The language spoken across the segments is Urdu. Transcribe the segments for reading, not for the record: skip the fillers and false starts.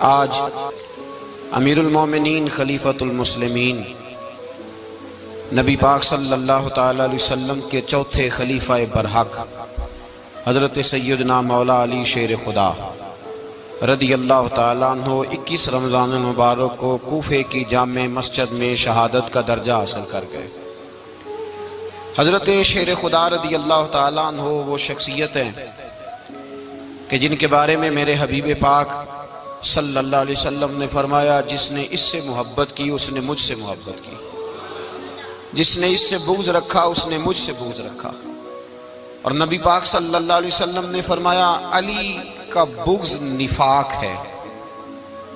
آج امیر المومنین خلیفۃ المسلمین نبی پاک صلی اللہ تعالی علیہ وسلم کے چوتھے خلیفہ برحق حضرت سیدنا مولا علی شیر خدا رضی اللہ تعالیٰ عنہ 21 رمضان المبارک کو کوفے کی جامع مسجد میں شہادت کا درجہ حاصل کر گئے۔ حضرت شیر خدا رضی اللہ تعالیٰ عنہ وہ شخصیت ہیں کہ جن کے بارے میں میرے حبیب پاک صلی اللہ علیہ وسلم نے فرمایا، جس نے اس سے محبت کی اس نے مجھ سے محبت کی، جس نے اس سے بغض رکھا اس نے مجھ سے بغض رکھا۔ اور نبی پاک صلی اللہ علیہ وسلم نے فرمایا علی کا بغض نفاق ہے،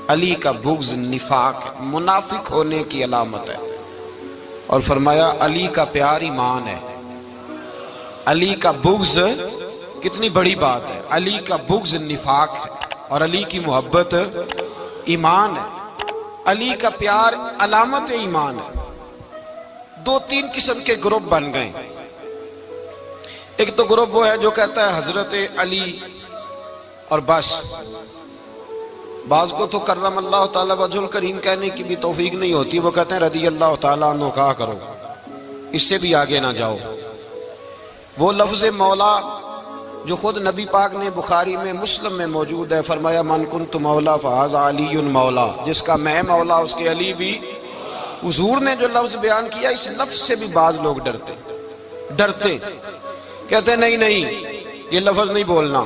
علی کا بغض نفاق منافق ہونے کی علامت ہے۔ اور فرمایا علی کا پیار ایمان ہے، علی کا بغض کتنی بڑی بات ہے، علی کا بغض نفاق ہے اور علی کی محبت ایمان ہے، علی کا پیار علامت ایمان ہے۔ دو تین قسم کے گروپ بن گئے۔ ایک تو گروپ وہ ہے جو کہتا ہے حضرت علی اور بس، بعض کو تو کرم اللہ تعالیٰ وجہ الکریم کہنے کی بھی توفیق نہیں ہوتی، وہ کہتے ہیں رضی اللہ تعالیٰ عنہ کہا کرو، اس سے بھی آگے نہ جاؤ۔ وہ لفظ مولا جو خود نبی پاک نے بخاری میں مسلم میں موجود ہے، فرمایا من کنت مولا فہذا علی مولا، جس کا میں مولا اس کے علی بھی۔ حضور نے جو لفظ بیان کیا اس لفظ سے بھی بعض لوگ ڈرتے کہتے ہیں نہیں یہ لفظ نہیں بولنا،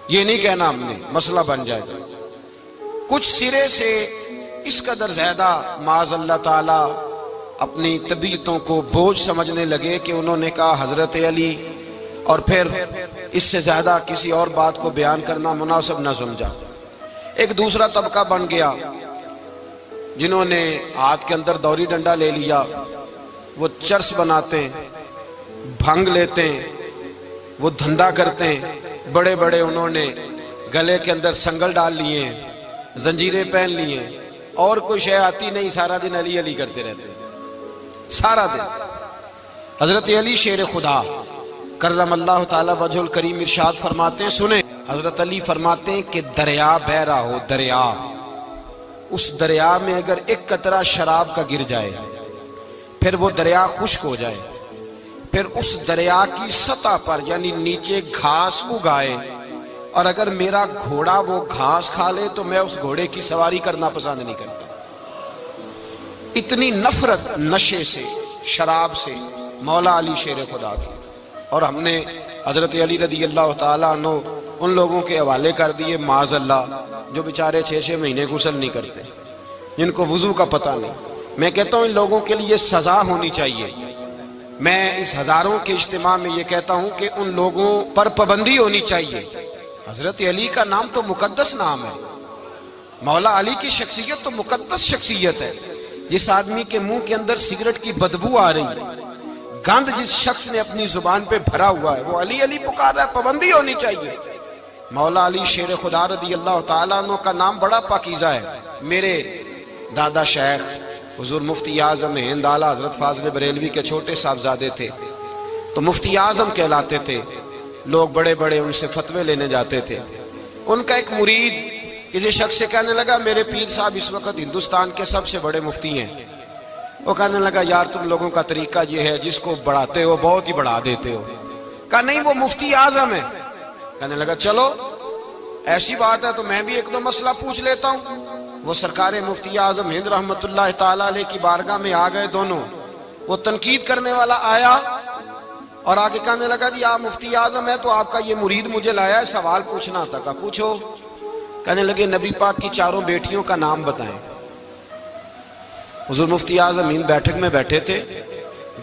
یہ نہیں کہنا، ہم نے مسئلہ بن جائے گا۔ کچھ سرے سے اس قدر زیادہ معاذ اللہ تعالی اپنی طبیعتوں کو بوجھ سمجھنے لگے کہ انہوں نے کہا حضرت علی، اور پھر اس سے زیادہ کسی اور بات کو بیان کرنا مناسب نہ سمجھا۔ ایک دوسرا طبقہ بن گیا جنہوں نے ہاتھ کے اندر دوری ڈنڈا لے لیا، وہ چرس بناتے ہیں، بھنگ لیتے ہیں، وہ دھندا کرتے ہیں، بڑے بڑے انہوں نے گلے کے اندر سنگل ڈال لیے ہیں، زنجیریں پہن لیے ہیں، اور کوئی شے آتی نہیں، سارا دن علی علی کرتے رہتے ہیں سارا دن۔ حضرت علی شیر خدا کرم اللہ تعالی وجہ الکریم ارشاد فرماتے ہیں، سنیں، حضرت علی فرماتے ہیں کہ دریا بہ رہا ہو، دریا، اس دریا میں اگر ایک قطرہ شراب کا گر جائے، پھر وہ دریا خشک ہو جائے، پھر اس دریا کی سطح پر یعنی نیچے گھاس اگائے، اور اگر میرا گھوڑا وہ گھاس کھا لے تو میں اس گھوڑے کی سواری کرنا پسند نہیں کرتا۔ اتنی نفرت نشے سے، شراب سے مولا علی شیر خدا کی۔ اور ہم نے حضرت علی رضی اللہ تعالیٰ عنہ ان لوگوں کے حوالے کر دیے معاذ اللہ جو بیچارے 6 مہینے غسل نہیں کرتے، جن کو وضو کا پتہ نہیں۔ میں کہتا ہوں ان لوگوں کے لیے سزا ہونی چاہیے۔ میں اس ہزاروں کے اجتماع میں یہ کہتا ہوں کہ ان لوگوں پر پابندی ہونی چاہیے۔ حضرت علی کا نام تو مقدس نام ہے، مولا علی کی شخصیت تو مقدس شخصیت ہے۔ جس آدمی کے منہ کے اندر سگریٹ کی بدبو آ رہی ہے، گند جس شخص نے اپنی زبان پہ بھرا ہوا ہے، وہ علی علی پکار رہا ہے، پابندی ہونی چاہیے۔ مولا علی شیر خدا رضی اللہ تعالیٰ عنہ کا نام بڑا پاکیزہ ہے۔ میرے دادا شیخ حضور مفتی اعظم ہند اعلیٰ حضرت فاضل بریلوی کے چھوٹے صاحبزادے تھے، تو مفتی اعظم کہلاتے تھے، لوگ بڑے بڑے ان سے فتوے لینے جاتے تھے۔ ان کا ایک مرید کسی شخص سے کہنے لگا میرے پیر صاحب اس وقت ہندوستان کے سب سے بڑے مفتی ہیں۔ وہ کہنے لگا یار تم لوگوں کا طریقہ یہ ہے، جس کو بڑھاتے ہو بہت ہی بڑھا دیتے ہو۔ کہا نہیں وہ مفتی اعظم ہے۔ کہنے لگا چلو ایسی بات ہے تو میں بھی ایک دو مسئلہ پوچھ لیتا ہوں۔ وہ سرکار مفتی اعظم ہند رحمت اللہ تعالیٰ علیہ کی بارگاہ میں آ گئے دونوں۔ وہ تنقید کرنے والا آیا اور آگے کہنے لگا جی آپ مفتی اعظم ہے تو آپ کا یہ مرید مجھے لایا ہے، سوال پوچھنا تھا۔ کہا پوچھو۔ کہنے لگے نبی پاک کی 4 بیٹیوں کا نام بتائیں۔ حضور مفتی اعظم ہند بیٹھک میں بیٹھے تھے،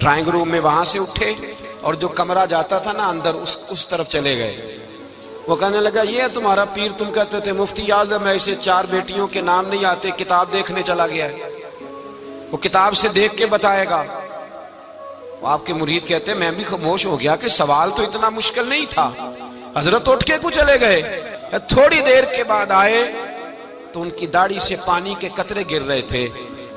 ڈرائنگ روم میں، وہاں سے اٹھے اور جو کمرہ جاتا تھا نا اندر اس طرف چلے گئے۔ وہ کہنے لگا یہ ہے تمہارا پیر، تم کہتے تھے مفتی اعظم ہے، اسے 4 بیٹیوں کے نام نہیں آتے، کتاب دیکھنے چلا گیا ہے، وہ کتاب سے دیکھ کے بتائے گا۔ وہ آپ کے مرید کہتے ہیں میں بھی خاموش ہو گیا کہ سوال تو اتنا مشکل نہیں تھا۔ حضرت اٹھ کے کو چلے گئے، تھوڑی دیر کے بعد آئے تو ان کی داڑھی سے پانی کے قطرے گر رہے تھے۔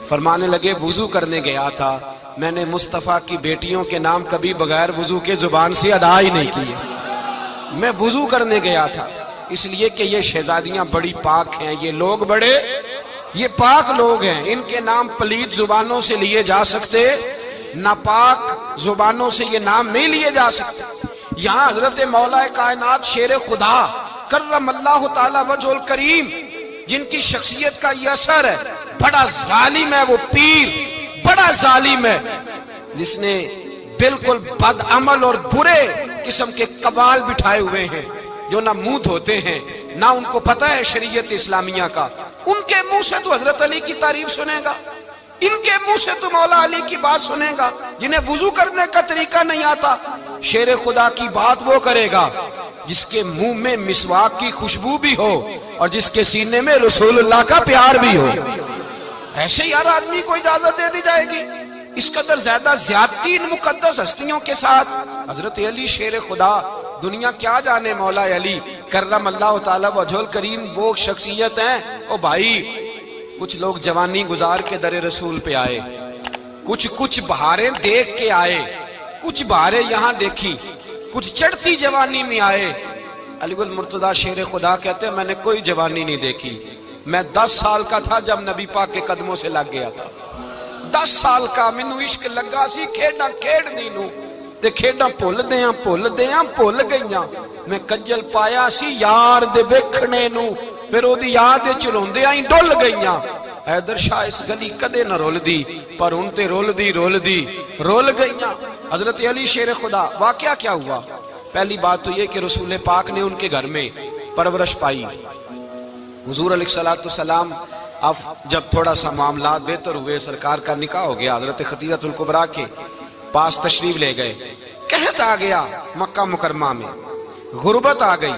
فرمانے لگے وضو کرنے گیا تھا، میں نے مصطفیٰ کی بیٹیوں کے نام کبھی بغیر وضو کے زبان سے ادا ہی نہیں کیے۔ میں وضو کرنے گیا تھا، اس لیے کہ یہ شہزادیاں بڑی پاک ہیں، یہ لوگ بڑے یہ پاک لوگ ہیں، ان کے نام پلیت زبانوں سے لیے جا سکتے، ناپاک زبانوں سے یہ نام نہیں لیے جا سکتے۔ یہاں حضرت مولا کائنات شیر خدا کرم اللہ تعالی وجہ الکریم، جن کی شخصیت کا یہ اثر ہے، بڑا ظالم ہے وہ پیر، بڑا ظالم ہے جس نے بالکل بد عمل اور برے قسم کے قوال بٹھائے ہوئے ہیں، جو نہ منہ دھوتے ہیں نہ ان کو پتہ ہے شریعت اسلامیہ کا۔ ان کے منہ سے تو حضرت علی کی تعریف سنے گا، ان کے منہ سے تو مولا علی کی بات سنے گا، جنہیں وضو کرنے کا طریقہ نہیں آتا۔ شیر خدا کی بات وہ کرے گا جس کے منہ میں مسواک کی خوشبو بھی ہو اور جس کے سینے میں رسول اللہ کا پیار بھی ہو۔ ایسے ہی ہر آدمی کو اجازت دے دی جائے گی؟ اس قدر زیادہ زیادتی ان مقدس ہستیوں کے ساتھ۔ حضرت علی شیر خدا، دنیا کیا جانے مولا علی کرم اللہ تعالی وجہ الکریم وہ شخصیت ہیں۔ او بھائی، کچھ لوگ جوانی گزار کے در رسول پہ آئے، کچھ بہاریں دیکھ کے آئے، کچھ بہاریں یہاں دیکھی، کچھ چڑھتی جوانی میں آئے۔ علی المرتضیٰ شیر خدا کہتے ہیں میں نے کوئی جوانی نہیں دیکھی، میں 10 سال کا تھا جب نبی پاک کے قدموں سے لگ گیا تھا، 10 سال کا مینوں عشق لگا سی، کھیڈاں کھیڈنی نو تے کھیڈاں بھول گئیاں، میں کجل پایا سی یار دے ویکھنے نو، پھر او دی یاد چلوندے آئی ڈول گئیاں۔ حیدر شاہ اس گلی کدے نہ رول دی، پر ان تے رول گئیاں۔ حضرت علی شیر خدا، واقعہ کیا ہوا؟ پہلی بات تو یہ کہ رسول پاک نے ان کے گھر میں پرورش پائی۔ حضور علیہ السلام اب جب تھوڑا سا معاملات بہتر ہوئے، سرکار کا نکاح ہو گیا، حضرت خدیجہ الکبریٰ کے پاس تشریف لے گئے۔ قحط آ گیا مکہ مکرمہ میں، غربت آ گئی۔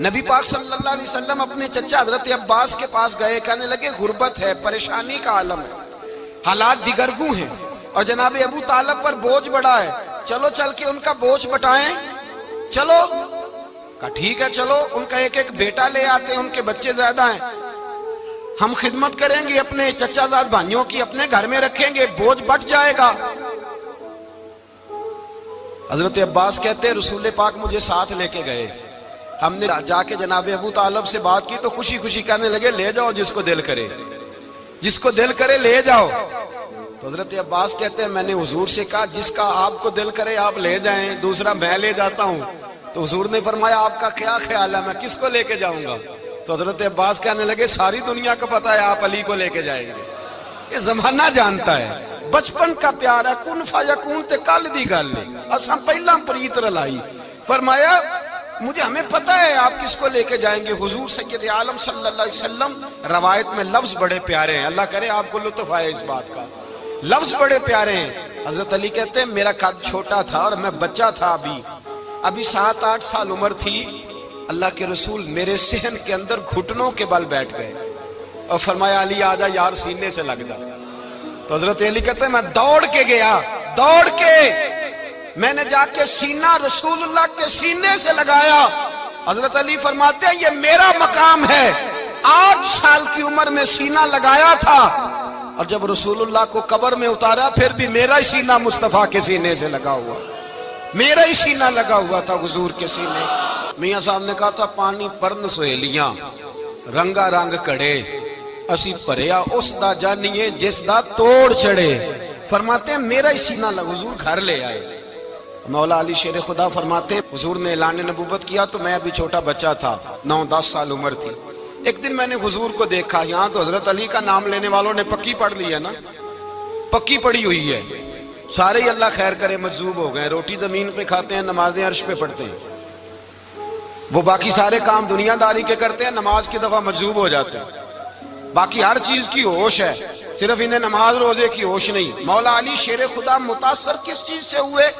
نبی پاک صلی اللہ علیہ وسلم اپنے چچا حضرت عباس کے پاس گئے، کہنے لگے غربت ہے، پریشانی کا عالم ہے، حالات دیگرگوں ہیں، اور جناب ابو طالب پر بوجھ بڑا ہے، چلو چل کے ان کا بوجھ بٹائیں۔ چلو، کہا ٹھیک ہے چلو، ان کا ایک بیٹا لے آتے ہیں، ان کے بچے زیادہ ہیں، ہم خدمت کریں گے اپنے چچا زاد بھائیوں کی، اپنے گھر میں رکھیں گے، بوجھ بٹ جائے گا۔ حضرت عباس کہتے ہیں رسول پاک مجھے ساتھ لے کے گئے، ہم نے جا کے جناب ابو طالب سے بات کی تو خوشی خوشی کہنے لگے لے جاؤ جس کو دل کرے لے جاؤ۔ تو حضرت عباس کہتے ہیں میں نے حضور سے کہا جس کا آپ کو دل کرے آپ لے جائیں، دوسرا میں لے جاتا ہوں۔ تو حضور نے فرمایا آپ کا کیا خیال ہے، میں کس کو لے کے جاؤں گا؟ تو حضرت عباس کہنے لگے ساری دنیا کو پتا ہے آپ علی کو لے کے جائیں گے، یہ زمانہ جانتا ہے، بچپن کا پیار ہے، کن فیکون تے کل دی گل ہے، اساں پہلا پریت رلائی۔ فرمایا ہمیں پتہ ہے آپ کس کو لے کے جائیں گے، حضور سید عالم صلی اللہ علیہ وسلم۔ روایت میں لفظ بڑے پیارے ہیں، اللہ کرے آپ کو لطف آئے اس بات کا، لفظ بڑے پیارے ہیں۔ حضرت علی کہتے ہیں میرا قد چھوٹا تھا اور میں بچہ تھا، ابھی 7-8 سال عمر تھی، اللہ کے رسول میرے صحن کے اندر گھٹنوں کے بل بیٹھ گئے اور فرمایا علی آجا یار سینے سے لگ جا۔ تو حضرت علی کہتے ہیں میں دوڑ کے گیا، میں نے جا کے سینہ رسول اللہ کے سینے سے لگایا۔ حضرت علی فرماتے ہیں یہ میرا مقام ہے، 8 سال کی عمر میں سینہ لگایا تھا، اور جب رسول اللہ کو قبر میں اتارا پھر بھی میرا ہی سینہ مصطفیٰ کے سینے سے لگا ہوا، میرا ہی سینہ لگا ہوا تھا حضور کے سینے۔ میاں صاحب نے کہا تھا پانی پرن سہیلیاں رنگا رنگ کڑے، اسی پریا اس دا جانیے جس دا توڑ چڑے۔ فرماتے ہیں میرا ہی سینہ لگا، حضور گھر لے آئے۔ مولا علی شیر خدا فرماتے ہیں حضور نے اعلان نبوت کیا تو میں ابھی چھوٹا بچہ تھا، 9-10 سال عمر تھی۔ ایک دن میں نے حضور کو دیکھا، یہاں تو حضرت علی کا نام لینے والوں نے پکی پڑھ لی ہے نا، پکی پڑھی ہوئی ہے، سارے ہی اللہ خیر کرے مجذوب ہو گئے، روٹی زمین پہ کھاتے ہیں، نمازیں عرش پہ پڑھتے ہیں، وہ باقی سارے کام دنیا داری کے کرتے ہیں، نماز کی دفعہ مجذوب ہو جاتے ہیں، باقی ہر چیز کی ہوش ہے، صرف انہیں نماز روزے کی ہوش نہیں۔ مولا علی شیر خدا متاثر کس چیز سے ہوئے؟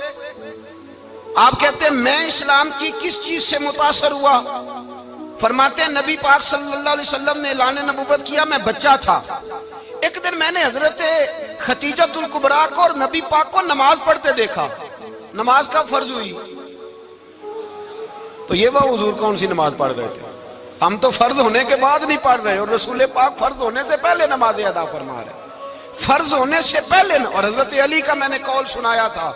آپ کہتے ہیں میں اسلام کی کس چیز سے متاثر ہوا؟ فرماتے ہیں نبی پاک صلی اللہ علیہ وسلم نے اعلان نبوت کیا، میں بچہ تھا، ایک دن میں نے حضرت خدیجہ الکبریٰ کو اور نبی پاک کو نماز پڑھتے دیکھا، نماز کا فرض ہوئی تو یہ وہ حضور کون سی نماز پڑھ رہے تھے؟ ہم تو فرض ہونے کے بعد نہیں پڑھ رہے، اور رسول پاک فرض ہونے سے پہلے نماز ادا فرما رہے، فرض ہونے سے پہلے۔ اور حضرت علی کا میں نے قول سنایا تھا،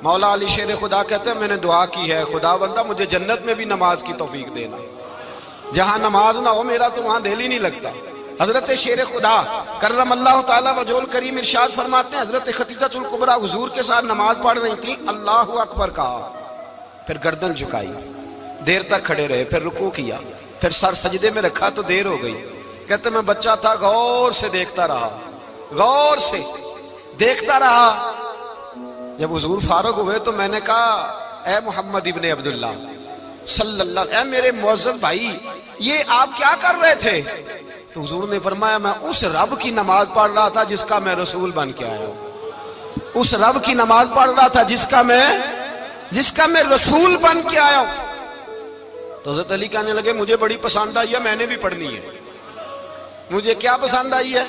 مولا علی شیر خدا کہتے ہیں میں نے دعا کی ہے خدا بندہ مجھے جنت میں بھی نماز کی توفیق دینا، جہاں نماز نہ ہو میرا تو وہاں دل ہی نہیں لگتا۔ حضرت شیر خدا کرم اللہ تعالیٰ وجہ الکریم ارشاد فرماتے ہیں حضرت خدیجہ الکبریٰ حضور کے ساتھ نماز پڑھ رہی تھیں، اللہ اکبر کہا، پھر گردن جھکائی، دیر تک کھڑے رہے، پھر رکوع کیا، پھر سر سجدے میں رکھا تو دیر ہو گئی۔ کہتے میں بچہ تھا، غور سے دیکھتا رہا، غور سے دیکھتا رہا۔ جب حضور فارغ ہوئے تو میں نے کہا اے محمد ابن عبداللہ صلی اللہ علیہ وسلم، اے میرے معزز بھائی یہ آپ کیا کر رہے تھے؟ تو حضور نے فرمایا میں اس رب کی نماز پڑھ رہا تھا جس کا میں رسول بن کے آیا ہوں، اس رب کی نماز پڑھ رہا تھا جس کا میں رسول بن کے آیا ہوں۔ تو حضرت علی کہنے لگے مجھے بڑی پسند آئی ہے، میں نے بھی پڑھنی ہے۔ مجھے کیا پسند آئی ہے؟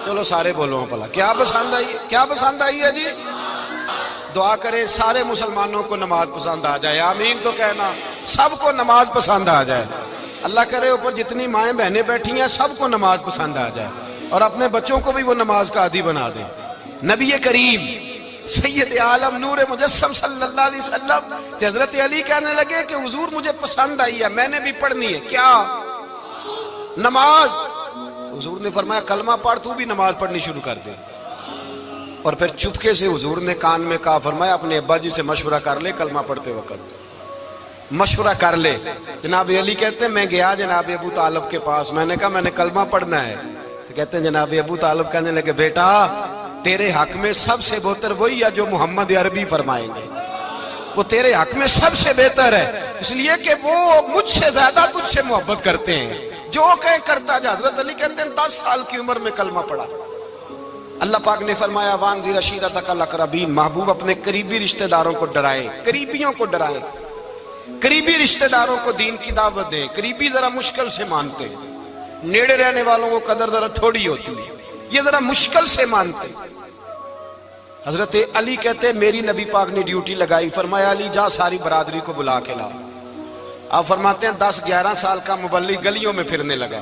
چلو سارے بولو پلا کیا پسند آئی ہے؟ کیا پسند آئی ہے جی؟ دعا کرے سارے مسلمانوں کو نماز پسند آ جائے، آمین تو کہنا، سب کو نماز پسند آ جائے۔ اللہ کرے اوپر جتنی مائیں بہنیں بیٹھی ہیں سب کو نماز پسند آ جائے، اور اپنے بچوں کو بھی وہ نماز کا عادی بنا دیں۔ نبی کریم سید عالم نور مجسم صلی اللہ علیہ وسلم حضرت علی کہنے لگے کہ حضور مجھے پسند آئی ہے، میں نے بھی پڑھنی ہے۔ کیا؟ نماز۔ حضور نے فرمایا کلمہ پڑھ، تو بھی نماز پڑھنی شروع کر دے۔ اور پھر چپکے سے حضور نے کان میں کہا، فرمایا اپنے ابا جی سے مشورہ کر لے، کلمہ پڑھتے وقت مشورہ کر لے۔ جناب علی کہتے ہیں میں گیا جناب ابو طالب کے پاس، میں نے کہا میں نے کلمہ پڑھنا ہے۔ تو کہتے ہیں جناب ابو طالب کہنے لگے بیٹا تیرے حق میں سب سے بہتر وہی ہے جو محمد عربی فرمائیں گے، وہ تیرے حق میں سب سے بہتر ہے، اس لیے کہ وہ مجھ سے زیادہ تجھ سے محبت کرتے ہیں، جو کہیں کرتا جا۔ حضرت علی کہتے ہیں 10 سال کی عمر میں کلمہ پڑھا۔ اللہ پاک نے فرمایا وانذر عشیرتک الاقربین، محبوب اپنے قریبی رشتہ داروں کو ڈرائیں، قریبیوں کو ڈرائیں، قریبی رشتہ داروں کو دین کی دعوت دیں۔ قریبی ذرا مشکل سے مانتے ہیں، نیڑے رہنے والوں کو قدر ذرا تھوڑی ہوتی ہے، یہ ذرا مشکل سے مانتے ہیں۔ حضرت علی کہتے ہیں میری نبی پاک نے ڈیوٹی لگائی، فرمایا علی جا ساری برادری کو بلا کے لا۔ آپ فرماتے ہیں 10-11 سال کا مبلغ گلیوں میں پھرنے لگا،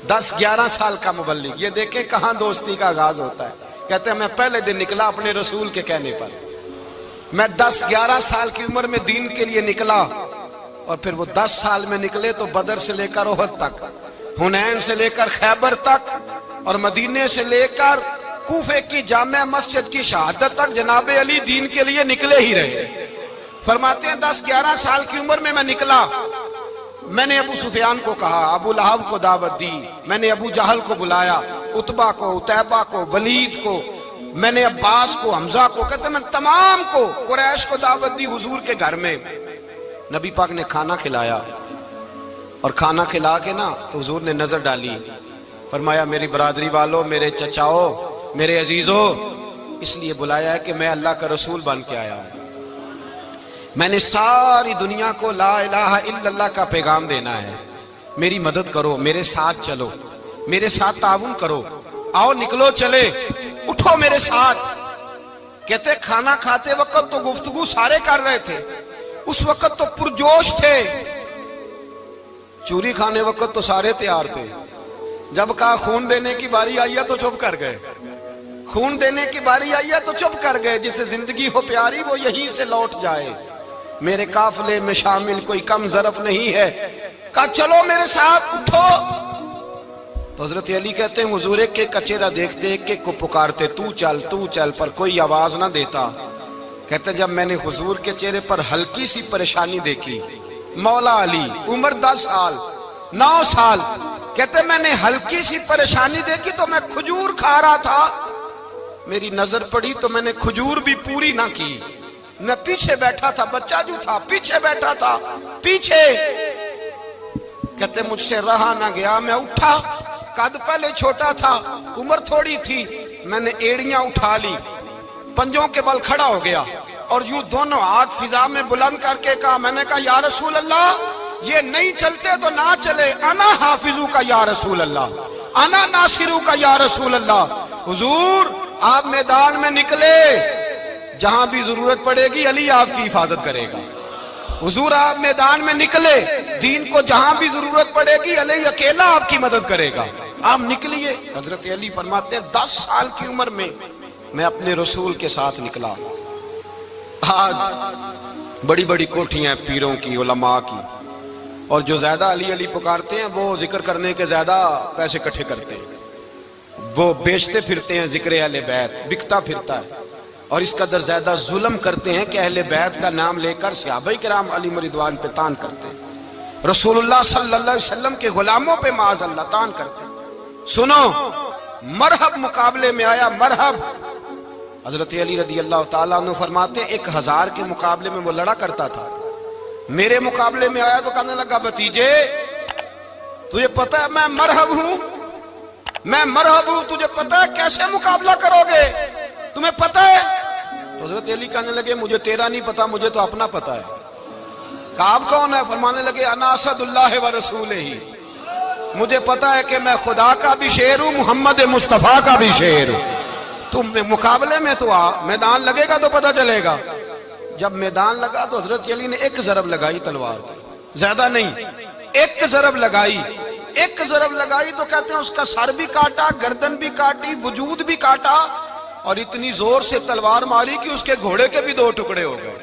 10-11 سال کا مبلغ۔ یہ دیکھیں کہاں دوستی کا آغاز ہوتا ہے۔ کہتے ہیں میں پہلے دن نکلا اپنے رسول کے کہنے پر، میں 10-11 سال کی عمر میں دین کے لیے نکلا، اور پھر وہ 10 سال میں نکلے تو بدر سے لے کر احد تک، حنین سے لے کر خیبر تک، اور مدینے سے لے کر کوفے کی جامع مسجد کی شہادت تک جناب علی دین کے لیے نکلے ہی رہے۔ فرماتے ہیں 10-11 سال کی عمر میں نکلا، میں نے ابو سفیان کو کہا، ابو لہب کو دعوت دی، میں نے ابو جہل کو بلایا، عتبہ کو، عتیبہ کو، ولید کو، میں نے عباس کو، حمزہ کو، کہتے میں تمام کو، قریش کو دعوت دی حضور کے گھر میں۔ نبی پاک نے کھانا کھلایا، اور کھانا کھلا کے نا تو حضور نے نظر ڈالی، فرمایا میری برادری والوں، میرے چچاؤ، میرے عزیزو، اس لیے بلایا ہے کہ میں اللہ کا رسول بن کے آیا ہوں، میں نے ساری دنیا کو لا الہ الا اللہ کا پیغام دینا ہے، میری مدد کرو، میرے ساتھ چلو، میرے ساتھ تعاون کرو، آؤ نکلو چلے، اٹھو میرے ساتھ۔ کہتے کھانا کھاتے وقت تو گفتگو سارے کر رہے تھے، اس وقت تو پرجوش تھے، چوری کھانے وقت تو سارے تیار تھے، جب کہا خون دینے کی باری آئی ہے تو چپ کر گئے، خون دینے کی باری آئی ہے تو چپ کر گئے، جسے زندگی ہو پیاری وہ یہیں سے لوٹ جائے، میرے قافلے میں شامل کوئی کم ظرف نہیں ہے، کہا چلو میرے ساتھ اٹھو۔ تو حضرت علی کہتے ہیں حضور ایک ایک کا چہرہ دیکھتے ایک ایک کو پکارتے تو چل، پر کوئی آواز نہ دیتا۔ کہتے جب میں نے حضور کے چہرے پر ہلکی سی پریشانی دیکھی، مولا علی عمر 10 سال 9 سال، کہتے میں نے ہلکی سی پریشانی دیکھی تو میں کھجور کھا رہا تھا، میری نظر پڑی تو میں نے کھجور بھی پوری نہ کی، میں پیچھے بیٹھا تھا، بچہ جو تھا پیچھے بیٹھا تھا، پیچھے۔ کہتے مجھ سے رہا نہ گیا، میں اٹھا، قد پہلے چھوٹا تھا، عمر تھوڑی تھی، میں نے ایڑیاں اٹھا لی، پنجوں کے بل کھڑا ہو گیا، اور یوں دونوں ہاتھ فضا میں بلند کر کے کہا، میں نے کہا یا رسول اللہ یہ نہیں چلتے تو نہ چلے، انا حافظو کا یا رسول اللہ، انا ناصرو کا یا رسول اللہ۔ حضور آپ میدان میں نکلے، جہاں بھی ضرورت پڑے گی علی آپ کی حفاظت کرے گا۔ حضور آپ میدان میں نکلے، دین کو جہاں بھی ضرورت پڑے گی علی اکیلا آپ کی مدد کرے گا، آپ نکلیے۔ حضرت علی فرماتے ہیں 10 سال کی عمر میں میں اپنے رسول کے ساتھ نکلا۔ آج بڑی بڑی کوٹھیاں پیروں کی، علماء کی، اور جو زیادہ علی علی پکارتے ہیں وہ ذکر کرنے کے زیادہ پیسے اکٹھے کرتے ہیں، وہ بیچتے پھرتے ہیں ذکر اہل بیت، بکتا پھرتا ہے، اور اس قدر زیادہ ظلم کرتے ہیں کہ اہل بیت کا نام لے کر صحابہ کرام علی رضوان پہ تان کرتے ہیں، رسول اللہ صلی اللہ علیہ وسلم کے غلاموں پہ معاذ اللہ تان کرتے ہیں۔ سنو، مرحب مقابلے میں آیا، مرحب۔ حضرت علی رضی اللہ تعالیٰ عنہ فرماتے 1000 کے مقابلے میں وہ لڑا کرتا تھا، میرے مقابلے میں آیا تو کہنے لگا بھتیجے تجھے پتہ ہے میں مرحب ہوں، میں مرحب ہوں، تجھے پتہ ہے کیسے مقابلہ کرو گے، تمہیں پتہ ہے؟ تو حضرت علی کہنے لگے مجھے تیرا نہیں پتا، مجھے تو اپنا پتا ہے۔ کہا آپ کون ہے؟ فرمانے لگے انا اسد اللہ و رسولہ، مجھے پتا ہے کہ میں خدا کا بھی شیر ہوں، محمد مصطفیٰ کا بھی شیر ہوں۔ تم مقابلے میں تو آ، میدان لگے گا تو پتہ چلے گا۔ جب میدان لگا تو حضرت علی نے ایک ضرب لگائی تلوار کی، زیادہ نہیں، ایک ضرب لگائی، ایک ضرب لگائی تو کہتے ہیں اس کا سر بھی کاٹا، گردن بھی کاٹی، وجود بھی کاٹا، اور اتنی زور سے تلوار ماری کہ اس کے گھوڑے کے بھی 2 ٹکڑے ہو گئے۔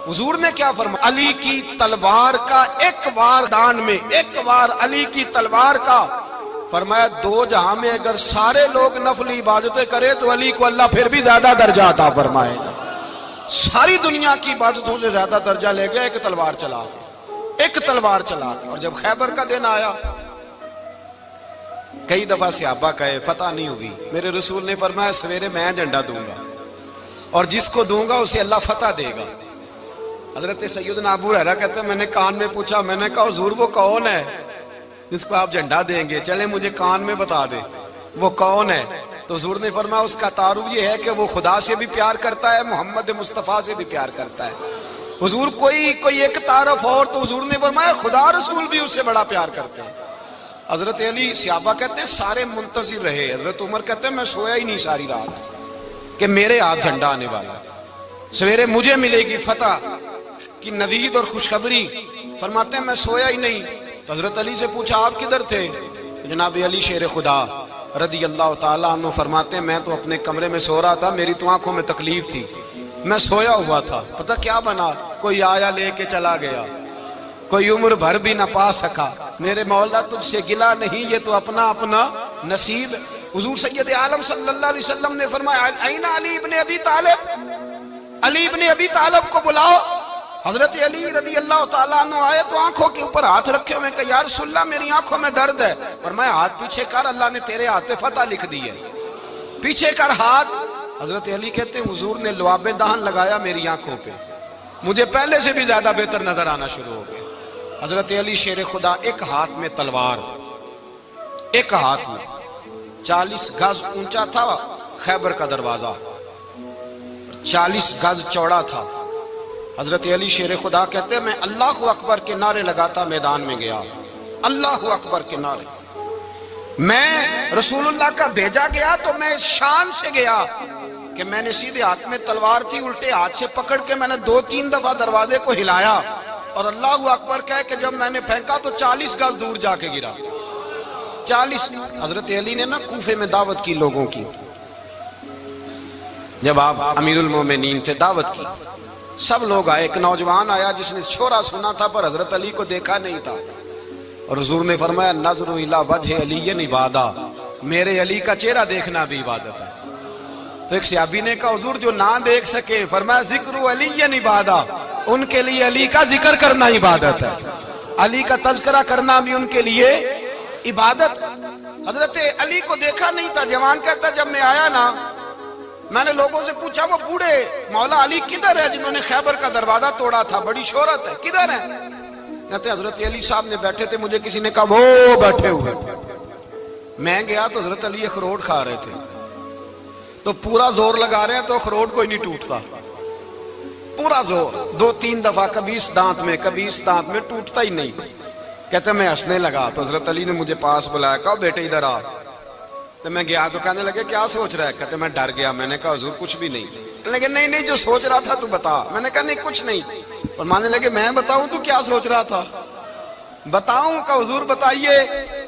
حضور نے کیا فرمایا؟ علی کی تلوار کا ایک وار دان میں، ایک وار علی کی تلوار کا، فرمایا 2 جہاں میں اگر سارے لوگ نفلی عبادتیں کرے تو علی کو اللہ پھر بھی زیادہ درجہ عطا فرمائے گا۔ ساری دنیا کی عبادتوں سے زیادہ درجہ لے گیا ایک تلوار چلا کے، ایک تلوار چلا کے۔ اور جب خیبر کا دن آیا، کئی دفعہ صحابہ کہے فتح نہیں ہوگی، میرے رسول نے فرمایا سویرے میں جھنڈا دوں گا اور جس کو دوں گا اسے اللہ فتح دے گا۔ حضرت سیدنا ابو ہریرہ کہتے ہیں میں نے کان میں پوچھا، میں نے کہا حضور وہ کون ہے جس کو آپ جھنڈا دیں گے؟ چلے مجھے کان میں بتا دے وہ کون ہے۔ تو حضور نے فرمایا اس کا تعارف یہ ہے کہ وہ خدا سے بھی پیار کرتا ہے، محمد مصطفیٰ سے بھی پیار کرتا ہے۔ حضور کوئی ایک تعارف اور، تو حضور نے فرمایا خدا رسول بھی اس سے بڑا پیار کرتے ہیں۔ حضرت علی، صحابہ کہتے ہیں سارے منتظر رہے، حضرت عمر کہتے ہیں میں سویا ہی نہیں ساری رات کہ میرے ہاتھ جھنڈا آنے والا، سویرے مجھے ملے گی فتح کی نوید اور خوشخبری۔ فرماتے ہیں میں سویا ہی نہیں۔ تو حضرت علی سے پوچھا آپ کدھر تھے؟ جناب علی شیر خدا رضی اللہ تعالیٰ عنہ فرماتے ہیں میں تو اپنے کمرے میں سو رہا تھا، میری تو آنکھوں میں تکلیف تھی، میں سویا ہوا تھا، پتہ کیا بنا، کوئی آیا لے کے چلا گیا، کوئی عمر بھر بھی نہ پا سکا، میرے مولا تجھ سے گلا نہیں، یہ تو اپنا اپنا نصیب۔ حضور سید عالم صلی اللہ علیہ وسلم نے فرمایا این علی ابن ابی طالب، علی ابن ابی طالب کو بلاؤ۔ حضرت علی رضی اللہ تعالیٰ عنہ آئے تو آنکھوں کے اوپر ہاتھ رکھے ہوئے کہ یا رسول اللہ میری آنکھوں میں درد ہے، فرمایا ہاتھ پیچھے کر، اللہ نے تیرے ہاتھ پہ فتح لکھ دی ہے، پیچھے کر ہاتھ۔ حضرت علی کہتے ہیں حضور نے لعاب دہن لگایا میری آنکھوں پہ، مجھے پہلے سے بھی زیادہ بہتر نظر آنا شروع ہو گیا۔ حضرت علی شیر خدا ایک ہاتھ میں تلوار، ایک ہاتھ میں 40 گز اونچا تھا خیبر کا دروازہ، 40 گز چوڑا تھا۔ حضرت علی شیر خدا کہتے ہیں میں اللہ اکبر کے نعرے لگاتا میدان میں گیا، اللہ اکبر کے نعرے۔ میں رسول اللہ کا بھیجا گیا تو میں شان سے گیا کہ میں نے سیدھے ہاتھ میں تلوار تھی، الٹے ہاتھ سے پکڑ کے میں نے 2-3 دفعہ دروازے کو ہلایا اور اللہ اکبر کہہ کہ جب میں نے پھینکا تو 40 گز دور جا کے گرا، 40۔ حضرت علی نے نا کوفے میں دعوت کی لوگوں کی، جب آپ امیر المومنین تھے دعوت کی، سب لوگ آئے، ایک نوجوان آیا جس نے شورا سنا تھا پر حضرت علی کو دیکھا نہیں تھا، اور حضور نے فرمایا نظر الی وجہ علی عبادہ، میرے علی کا چہرہ دیکھنا بھی عبادت ہے۔ تو ایک صحابی نے کہا حضور جو نہ دیکھ سکے، فرمایا ذکر علی عبادہ، ان کے لیے علی کا ذکر کرنا عبادت ہے، علی کا تذکرہ کرنا بھی ان کے لیے عبادت۔ حضرت علی کو دیکھا نہیں تھا، جوان کہتا جب میں آیا نا میں نے لوگوں سے پوچھا وہ بوڑھے مولا علی کدھر ہے جنہوں نے خیبر کا دروازہ توڑا تھا، بڑی شہرت ہے، کدھر ہے؟ کہتے ہیں حضرت علی صاحب نے بیٹھے تھے، مجھے کسی نے کہا وہ بیٹھے ہوئے۔ میں گیا تو حضرت علی اخروٹ کھا رہے تھے، تو پورا زور لگا رہے ہیں تو اخروٹ کوئی نہیں ٹوٹتا، پورا زور 2-3 دفعہ، کبھی اس دانت میں کبھی اس دانت میں، ٹوٹتا ہی نہیں۔ کہتے ہیں میں ہنسنے لگا تو حضرت علی نے مجھے پاس بلایا، کہا بیٹے ادھر آ۔ تو میں گیا تو کہنے لگے کیا سوچ رہا ہے؟ کہتے میں ڈر گیا، میں نے کہا حضور کچھ بھی نہیں۔ لیکن نہیں جو سوچ رہا تھا تو بتا۔ میں نے کہا نہیں کچھ نہیں۔ فرمانے لگے میں بتاؤں تو کیا سوچ رہا تھا؟ بتاؤں؟ کہ حضور بتائیے۔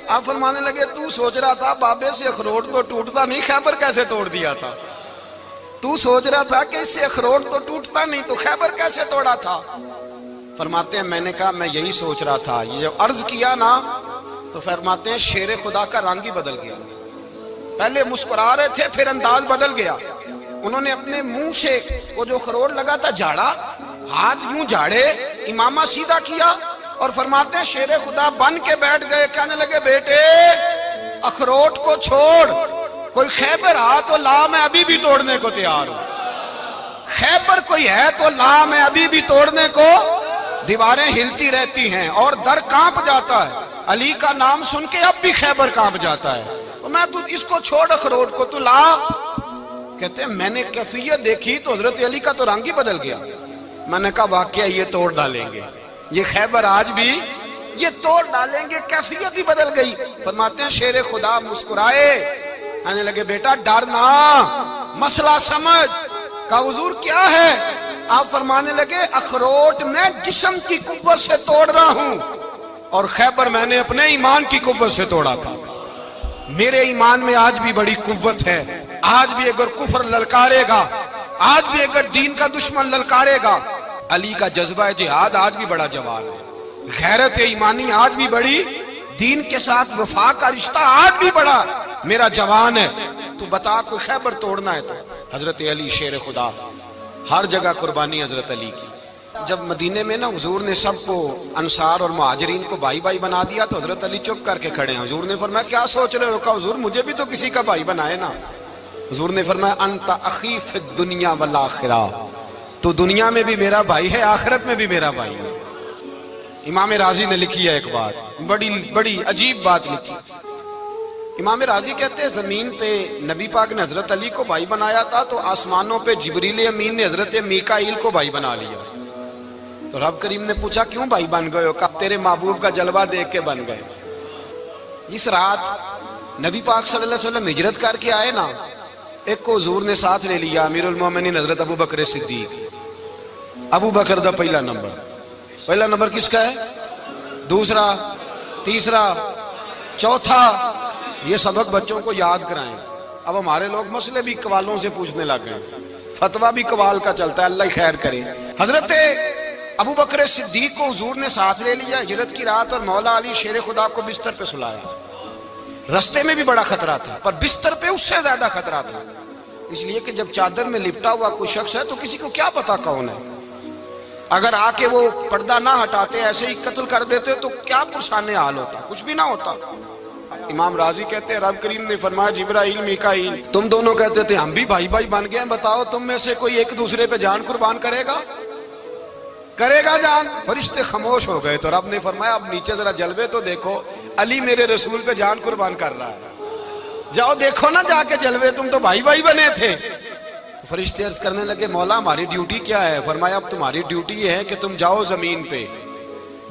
آپ فرمانے لگے تو سوچ رہا تھا بابے سے اخروٹ تو ٹوٹتا نہیں، خیبر کیسے توڑ دیا تھا؟ تو سوچ رہا تھا کہ اس سے اخروٹ تو ٹوٹتا نہیں تو خیبر کیسے توڑا تھا؟ فرماتے ہیں میں نے کہا میں یہی سوچ رہا تھا. یہ جب عرض کیا نا تو فرماتے ہیں شیر خدا کا رنگ ہی بدل گیا. پہلے مسکرا رہے تھے پھر انداز بدل گیا. انہوں نے اپنے منہ سے وہ جو خروٹ لگا تھا جھاڑا, ہاتھ یوں جھاڑے, امامہ سیدھا کیا اور فرماتے ہیں شیر خدا بن کے بیٹھ گئے. کہنے لگے بیٹے اخروٹ کو چھوڑ, کوئی خیبر آ تو لا, میں ابھی بھی توڑنے کو تیار ہوں. خیبر کوئی ہے تو لا, میں ابھی بھی توڑنے کو. دیواریں ہلتی رہتی ہیں اور در کانپ جاتا ہے. علی کا نام سن کے اب بھی خیبر کانپ جاتا ہے. میں تو اس کو چھوڑ اخروٹ کو, تو لا. کہتے ہیں میں نے کیفیت دیکھی تو حضرت علی کا تو رنگ ہی بدل گیا. میں نے کہا واقعہ یہ توڑ ڈالیں گے, یہ خیبر آج بھی یہ توڑ ڈالیں گے. کیفیت ہی بدل گئی. فرماتے ہیں شیر خدا مسکرائے, کہنے لگے بیٹا ڈرنا, مسئلہ سمجھ. کہا حضور کیا ہے؟ آپ فرمانے لگے اخروٹ میں جسم کی قوت سے توڑ رہا ہوں اور خیبر میں نے اپنے ایمان کی قوت سے توڑا تھا. میرے ایمان میں آج بھی بڑی قوت ہے. آج بھی اگر کفر للکارے گا, آج بھی اگر دین کا دشمن للکارے گا, علی کا جذبہ جہاد آج بھی بڑا جوان ہے. غیرت ایمانی آج بھی بڑی, دین کے ساتھ وفا کا رشتہ آج بھی بڑا میرا جوان ہے. تو بتا کوئی خیبر توڑنا ہے تو حضرت علی شیر خدا, ہر جگہ قربانی حضرت علی کی. جب مدینے میں نا حضور نے سب کو انصار اور مہاجرین کو بھائی بھائی بنا دیا تو حضرت علی چپ کر کے کھڑے ہیں. حضور نے فرمایا کیا سوچ رہے ہو؟ کہا حضور مجھے بھی تو کسی کا بھائی بنائے نا. حضور نے فرمایا انت اخی فی الدنیا والآخرہ, تو دنیا میں بھی میرا بھائی ہے, آخرت میں بھی میرا بھائی ہے. امام راضی نے لکھی ہے ایک بات, بڑی عجیب بات لکھی. امام راضی کہتے ہیں زمین پہ نبی پاک نے حضرت علی کو بھائی بنایا تھا تو آسمانوں پہ جبریل امین نے حضرت میکائیل کو بھائی بنا لیا. تو رب کریم نے پوچھا کیوں بھائی بن گئے ہو؟ کہا تیرے محبوب کا جلوہ دیکھ کے بن گئے. جس رات نبی پاک صلی اللہ علیہ وسلم ہجرت کر کے آئے نا, ایک کو حضور نے ساتھ لے لیا, امیر المومنین حضرت ابو بکر صدیق. ابو بکر دا پہلا نمبر کس کا ہے؟ دوسرا, تیسرا, چوتھا. یہ سبق بچوں کو یاد کرائیں. اب ہمارے لوگ مسئلے بھی قوالوں سے پوچھنے لگ گئے, فتویٰ بھی قوال کا چلتا ہے, اللہ خیر کرے. حضرت ابو بکر صدیق کو حضور نے ساتھ لے لیا ہجرت کی رات, اور مولا علی شیر خدا کو بستر پہ سلایا. رستے میں بھی بڑا خطرہ تھا پر بستر پہ اس سے زیادہ خطرہ تھا, اس لیے کہ جب چادر میں لپٹا ہوا کوئی شخص ہے تو کسی کو کیا پتا کون ہے. اگر آ کے وہ پردہ نہ ہٹاتے ایسے ہی قتل کر دیتے تو کیا پرسانے حال ہوتا, کچھ بھی نہ ہوتا. امام راضی کہتے ہیں رب کریم نے فرمایا جبرائیل میکائیل تم دونوں کہتے تھے ہم بھی بھائی بھائی بن گئے ہیں, بتاؤ تم میں سے کوئی ایک دوسرے پہ جان قربان کرے گا جان؟ فرشتے خاموش ہو گئے. تو رب نے فرمایا اب نیچے ذرا جلوے تو دیکھو, علی میرے رسول پہ جان قربان کر رہا ہے, جاؤ دیکھو نا جا کے جلوے, تم تو بھائی بھائی بنے تھے. تو فرشتے عرض کرنے لگے مولا ہماری ڈیوٹی کیا ہے؟ فرمایا اب تمہاری ڈیوٹی یہ ہے کہ تم جاؤ زمین پہ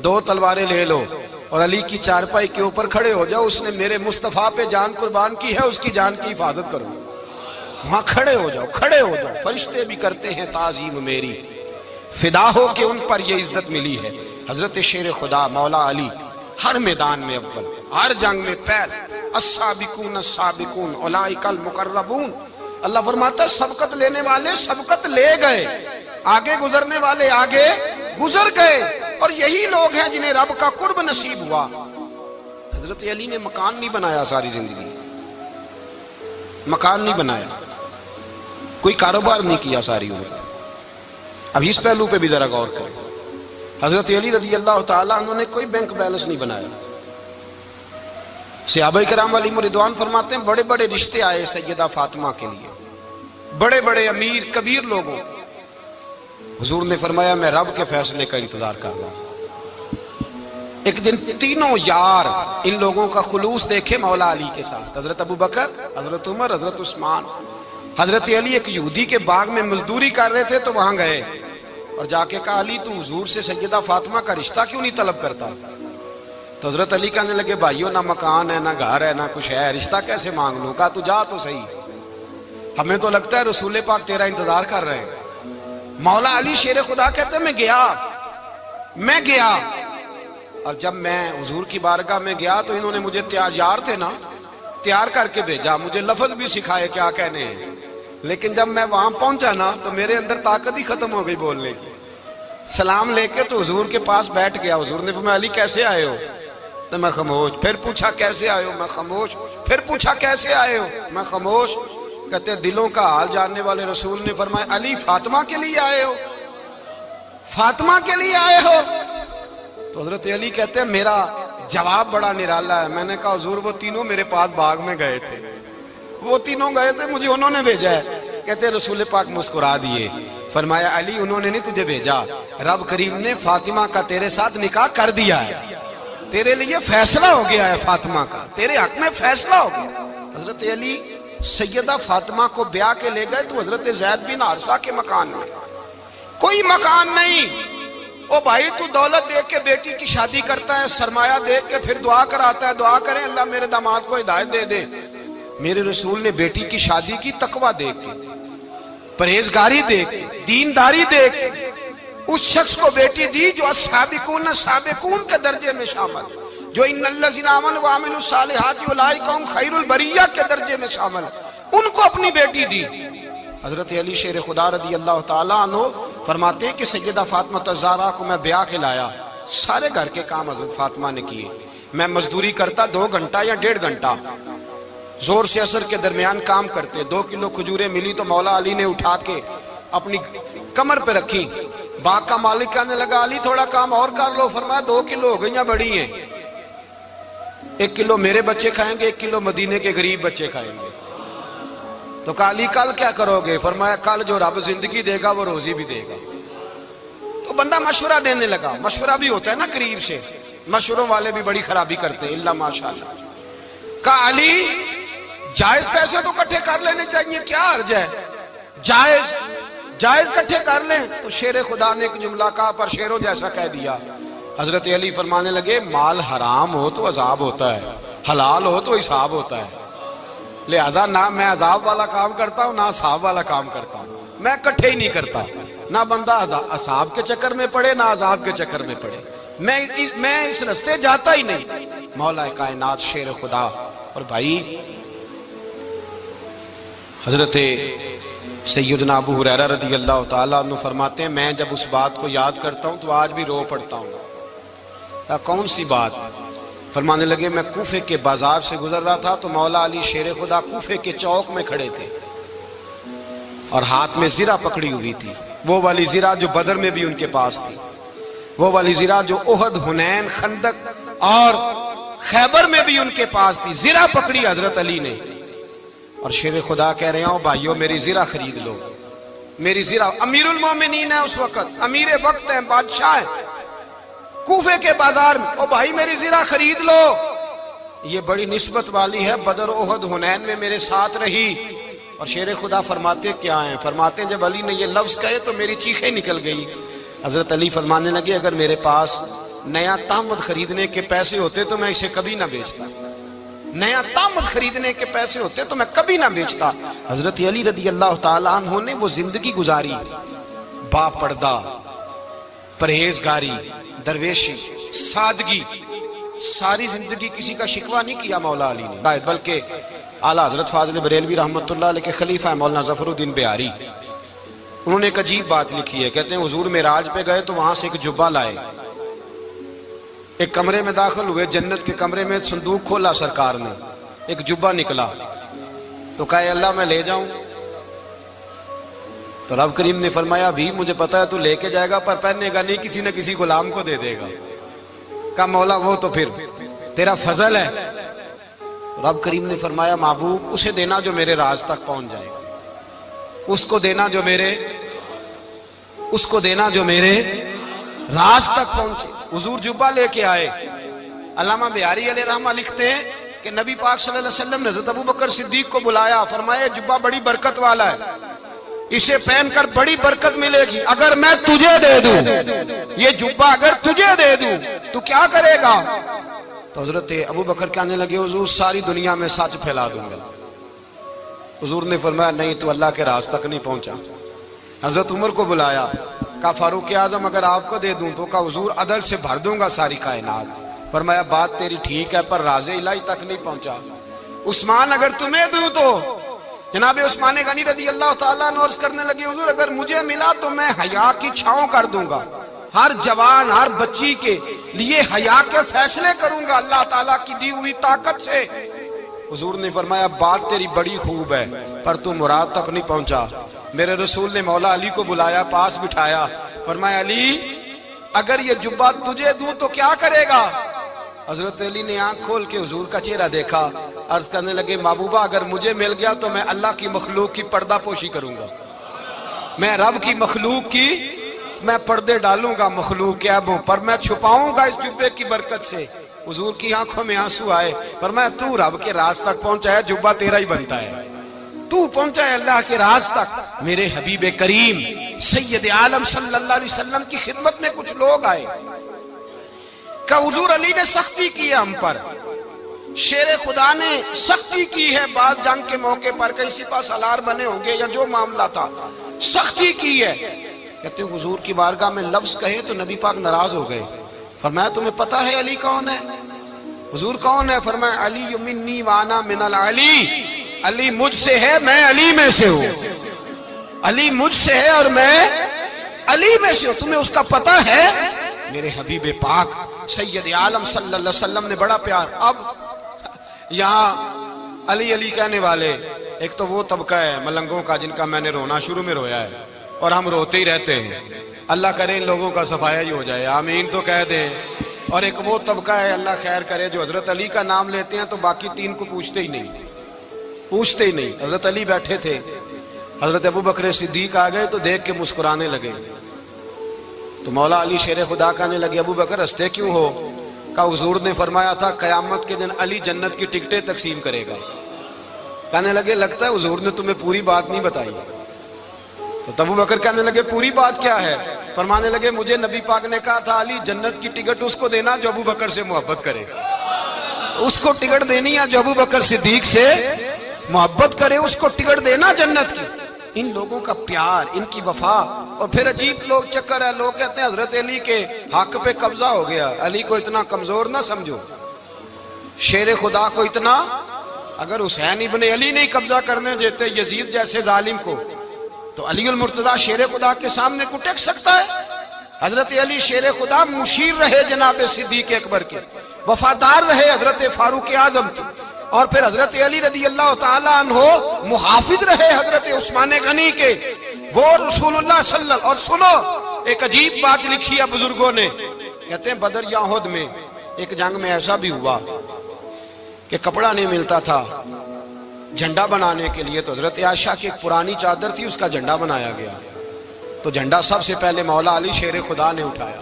2 تلواریں لے لو اور علی کی چارپائی کے اوپر کھڑے ہو جاؤ, اس نے میرے مصطفیٰ پہ جان قربان کی ہے, اس کی جان کی حفاظت کرو. وہاں کھڑے ہو جاؤ. فرشتے بھی کرتے ہیں تعظیم میری, فدا ہو کہ ان پر یہ عزت ملی ہے. حضرت شیر خدا مولا علی ہر میدان میں اول, ہر جنگ میں پہل. السابقون السابقون اولئک المقربون. اللہ فرماتا ہے سبقت لینے والے سبقت لے گئے, آگے گزرنے والے آگے گزر گئے, اور یہی لوگ ہیں جنہیں رب کا قرب نصیب ہوا. حضرت علی نے مکان نہیں بنایا, ساری زندگی مکان نہیں بنایا, کوئی کاروبار نہیں کیا ساری عمر. اب اس پہلو پہ بھی ذرا غور کریں. حضرت علی رضی اللہ تعالیٰ انہوں نے کوئی بینک بیلنس نہیں بنایا. صحابہ کرام علیہم رضوان فرماتے ہیں بڑے بڑے رشتے آئے سیدہ فاطمہ کے لیے, بڑے بڑے امیر کبیر لوگوں. حضور نے فرمایا میں رب کے فیصلے کا انتظار کر رہا ہوں. ایک دن تینوں یار ان لوگوں کا خلوص دیکھے مولا علی کے ساتھ, حضرت ابو بکر, حضرت عمر, حضرت عثمان. حضرت علی ایک یہودی کے باغ میں مزدوری کر رہے تھے تو وہاں گئے اور جا کے کہا علی تو حضور سے سیدہ فاطمہ کا رشتہ کیوں نہیں طلب کرتا؟ تو حضرت علی کہنے لگے بھائیو نہ مکان ہے نہ گھر ہے نہ کچھ ہے, رشتہ کیسے مانگ لوں؟ کہا تو جا تو صحیح, ہمیں تو لگتا ہے رسول پاک تیرا انتظار کر رہے ہیں. مولا علی شیر خدا کہتے ہیں میں گیا اور جب میں حضور کی بارگاہ میں گیا تو انہوں نے مجھے یار تھے نا تیار کر کے بھیجا, مجھے لفظ بھی سکھائے کیا کہنے ہیں, لیکن جب میں وہاں پہنچا نا تو میرے اندر طاقت ہی ختم ہو گئی بولنے کی. سلام لے کے تو حضور کے پاس بیٹھ گیا. حضور نے فرمایا علی کیسے آئے ہو؟ تو میں خاموش. پھر پوچھا کیسے آئے ہو؟ میں خاموش. پھر پوچھا کیسے آئے ہو؟ میں خاموش. کہتے ہیں دلوں کا حال جاننے والے رسول نے فرمایا علی فاطمہ کے لیے آئے ہو؟ فاطمہ کے لیے آئے ہو؟ تو حضرت علی کہتے ہیں میرا جواب بڑا نرالا ہے. میں نے کہا حضور وہ تینوں میرے پاس باغ میں گئے تھے, وہ تینوں گئے تھے, مجھے انہوں نے بھیجا ہے. کہتے ہیں رسول پاک مسکرا دیے, فرمایا علی انہوں نے نہیں تجھے بھیجا, رب کریم نے فاطمہ کا تیرے ساتھ نکاح کر دیا ہے, تیرے لیے فیصلہ ہو گیا ہے فاطمہ کا, تیرے حق میں فیصلہ ہو گیا. حضرت علی سیدہ فاطمہ کو بیاہ کے لے گئے تو حضرت زید بن حارثہ کے مکان میں, کوئی مکان نہیں. او بھائی تو دولت دیکھ کے بیٹی کی شادی کرتا ہے, سرمایہ دیکھ کے پھر دعا کراتا ہے, دعا کریں اللہ میرے داماد کو ہدایت دے دے. میرے رسول نے بیٹی کی شادی کی تقوی دیکھ کے, پرہیزگاری دیکھ کے, دینداری دیکھ کے اس شخص کو بیٹی دی جو السابقون السابقون کے درجے میں شامل, جو ان الذین آمنوا وعملوا الصالحات اولئک هم خیر البریہ کے درجے میں شامل, ان کو اپنی بیٹی دی. حضرت علی شیر خدا رضی اللہ تعالیٰ عنہ فرماتے ہیں کہ سیدہ فاطمہ الزہرا کو میں بیاہ کے لایا, سارے گھر کے کام حضرت فاطمہ نے کیے. میں مزدوری کرتا 2 گھنٹہ یا 1.5 گھنٹہ, زور سے عصر کے درمیان کام کرتے. 2 کلو کھجوریں ملی تو مولا علی نے اٹھا کے اپنی کمر پہ رکھی. باغ کا مالک کہنے لگا علی تھوڑا کام اور کر لو. فرمایا 2 کلو ہو گئیں بڑی ہیں, 1 کلو میرے بچے کھائیں گے, 1 کلو مدینے کے غریب بچے کھائیں گے. تو کہا علی کل کیا کرو گے؟ فرمایا کل جو رب زندگی دے گا وہ روزی بھی دے گا. تو بندہ مشورہ دینے لگا. مشورہ بھی ہوتا ہے نا قریب سے, مشوروں والے بھی بڑی خرابی کرتے ہیں اللہ ماشاءاللہ. کہا علی جائز پیسے تو کٹھے کر لینے چاہیے, کیا حرج ہے, جائز کٹھے کر لیں. تو شیر خدا نے ایک جملہ کہا پر شیروں جیسا کہہ دیا. حضرت علی فرمانے لگے مال حرام ہو تو عذاب ہوتا ہے, حلال ہو تو حساب ہوتا ہے. لہذا نہ میں عذاب والا کام کرتا ہوں نہ حساب والا کام کرتا ہوں, میں کٹھے ہی نہیں کرتا. نہ بندہ حساب کے چکر میں پڑے نہ عذاب کے چکر میں پڑے, میں اس رستے جاتا ہی نہیں. مولا کائنات شیر خدا. اور بھائی حضرت سیدنا ابو ہریرہ رضی اللہ تعالیٰ عنہ فرماتے ہیں میں جب اس بات کو یاد کرتا ہوں تو آج بھی رو پڑتا ہوں. کون سی بات؟ فرمانے لگے میں کوفے کے بازار سے گزر رہا تھا تو مولا علی شیر خدا کوفے کے چوک میں کھڑے تھے اور ہاتھ میں زرہ پکڑی ہوئی تھی, وہ والی زرہ جو بدر میں بھی ان کے پاس تھی, وہ والی زرہ جو احد, حنین, خندق اور خیبر میں بھی ان کے پاس تھی. زرہ پکڑی حضرت علی نے اور شیر خدا کہہ رہے ہوں بھائیو میری زرہ خرید لو. میری زرہ, امیر المومنین ہے اس وقت, امیر وقت ہے, بادشاہ ہے, کوفے کے بازار میں, او بھائی میری زرہ خرید لو. یہ بڑی نسبت والی ہے, بدر, احد, حنین میں میرے ساتھ رہی. اور شیر خدا فرماتے کیا ہیں؟ فرماتے ہیں جب علی نے یہ لفظ کہے تو میری چیخیں نکل گئی. حضرت علی فرمانے لگے اگر میرے پاس نیا تامد خریدنے کے پیسے ہوتے تو میں اسے کبھی نہ بیچتا, نیا تامد خریدنے کے پیسے ہوتے تو میں کبھی نہ بیچتا. حضرت علی رضی اللہ تعالیٰ عنہ نے وہ زندگی گزاری, با پردہ, پرہیزگاری, درویشی, سادگی, ساری زندگی کسی کا شکوہ نہیں کیا مولا علی نے, بلکہ اعلیٰ حضرت فاضل بریلوی رحمۃ اللہ علیہ کے خلیفہ مولانا ظفر الدین بہاری, انہوں نے ایک عجیب بات لکھی ہے. کہتے ہیں حضور معراج پہ گئے تو وہاں سے ایک جبہ لائے, ایک کمرے میں داخل ہوئے, جنت کے کمرے میں صندوق کھولا سرکار نے, ایک جبہ نکلا تو کہا اللہ میں لے جاؤں. تو رب کریم نے فرمایا بھی مجھے پتا ہے تو لے کے جائے گا پر پہننے گا نہیں, کسی نہ کسی غلام کو دے دے گا. کہا مولا وہ تو پھر تیرا فضل ہے. رب کریم نے فرمایا محبوب اسے دینا جو میرے راز تک پہنچ جائے, اس کو دینا جو میرے راز تک پہنچے. حضور جبہ لے کے آئے. علامہ بہاری علیہ رحمہ لکھتے ہیں کہ نبی پاک صلی اللہ علیہ وسلم نے حضرت ابوبکر صدیق کو بلایا, فرمایا جبہ بڑی برکت والا ہے, اسے پہن کر بڑی برکت ملے گی. اگر میں تجھے دے دوں, یہ جبہ اگر تجھے دے دوں تو کیا کرے گا؟ تو حضرت ابوبکر کہنے لگے حضور ساری دنیا میں سچ پھیلا دوں گا. حضور نے فرمایا نہیں تو اللہ کے راز تک نہیں پہنچا. حضرت عمر کو بلایا, کہا فاروق اعظم اگر آپ کو دے دوں تو کہا حضور عدل سے بھر دوں گا ساری کائنات. فرمایا بات تیری ٹھیک ہے پر راز الہی تک نہیں پہنچا. عثمان اگر تمہیں دوں تو جناب عثمان غنی رضی اللہ تعالیٰ عنہ عرض کرنے لگے حضور اگر مجھے ملا تو میں حیا کی چھاؤں کر دوں گا, ہر جوان ہر بچی کے لیے حیا کے فیصلے کروں گا اللہ تعالیٰ کی دی ہوئی طاقت سے۔ حضور نے فرمایا بات تیری بڑی خوب ہے پر تو مراد تک نہیں پہنچا۔ میرے رسول نے مولا علی کو بلایا، پاس بٹھایا، فرمایا علی اگر یہ جبہ تجھے دوں تو کیا کرے گا؟ حضرت علی نے آنکھ کھول کے حضور کا چہرہ دیکھا، عرض کرنے لگے محبوبہ اگر مجھے مل گیا تو میں اللہ کی مخلوق کی پردہ پوشی کروں گا، میں رب کی مخلوق کی میں پردے ڈالوں گا مخلوق کے عیبوں پر، میں چھپاؤں گا اس جبے کی برکت سے۔ حضور کی آنکھوں میں آنسو آئے، فرمایا تو رب کے راز تک پہنچا ہے، جبہ تیرا ہی بنتا ہے، تو پہنچا ہے اللہ کے راز تک۔ میرے حبیب کریم سید عالم صلی اللہ علیہ وسلم کی خدمت میں کچھ لوگ آئے کہ حضور علی نے سختی کی ہے ہم پر، شیر خدا نے سختی کی ہے، بعض جنگ کے موقع پر کہیں سپہ سالار بنے ہوں گے یا جو معاملہ تھا سختی کی ہے۔ کہتے ہیں حضور کی بارگاہ میں لفظ کہے تو نبی پاک ناراض ہو گئے۔ فرمایا تمہیں پتہ ہے علی کون ہے؟ حضور کون ہے؟ فرمایا علی منی وانا من العلی، علی مجھ سے ہے میں علی میں سے ہوں، علی مجھ سے ہے اور میں علی میں سے ہوں، تمہیں اس کا پتہ ہے؟ میرے حبیب پاک سید عالم صلی اللہ علیہ وسلم نے بڑا پیار۔ اب یہاں علی علی کہنے والے ایک تو وہ طبقہ ہے ملنگوں کا جن کا میں نے رونا شروع میں رویا ہے اور ہم روتے ہی رہتے ہیں، اللہ کرے ان لوگوں کا صفایا ہی ہو جائے، آمین تو کہہ دیں۔ اور ایک وہ طبقہ ہے اللہ خیر کرے جو حضرت علی کا نام لیتے ہیں تو باقی تین کو پوچھتے ہی نہیں، پوچھتے ہی نہیں۔ حضرت علی بیٹھے تھے، حضرت ابو بکر صدیق آ گئے تو دیکھ کے مسکرانے لگے، تو مولا علی شیر خدا کہنے لگے ابو بکر ہنستے کیوں ہو؟ کہ حضور نے فرمایا تھا قیامت کے دن علی جنت کی ٹکٹیں تقسیم کرے گا۔ کہنے لگے لگتا ہے حضور نے تمہیں پوری بات نہیں بتائی۔ تو ابو بکر کہنے لگے پوری بات کیا ہے؟ فرمانے لگے مجھے نبی پاک نے کہا تھا علی جنت کی ٹکٹ اس کو دینا جو ابو بکر سے محبت کرے، اس کو ٹکٹ دینی ہے جو ابو بکر صدیق سے محبت کرے، اس کو ٹکٹ دینا جنت کی۔ ان لوگوں کا پیار، ان کی وفا۔ اور پھر عجیب لوگ چکر ہے، لوگ کہتے ہیں حضرت علی کے حق پہ قبضہ ہو گیا، علی کو اتنا کمزور نہ سمجھو، شیر خدا کو اتنا، اگر حسین ابن علی نہیں قبضہ کرنے دیتے یزید جیسے ظالم کو تو علی المرتضیٰ شیر خدا کے سامنے کو ٹک سکتا ہے؟ حضرت علی شیر خدا مشیر رہے جناب صدیق اکبر کے، وفادار رہے حضرت فاروق اعظم کے، اور پھر حضرت علی رضی اللہ تعالیٰ عنہ محافظ رہے حضرت عثمان غنی کے، وہ رسول اللہ صلی اللہ علیہ وسلم۔ اور سنو ایک عجیب بات لکھی ہے بزرگوں نے، کہتے ہیں بدر یا احد میں ایک جنگ میں ایسا بھی ہوا کہ کپڑا نہیں ملتا تھا جھنڈا بنانے کے لیے، تو حضرت عائشہ کی ایک پرانی چادر تھی اس کا جھنڈا بنایا گیا، تو جھنڈا سب سے پہلے مولا علی شیر خدا نے اٹھایا۔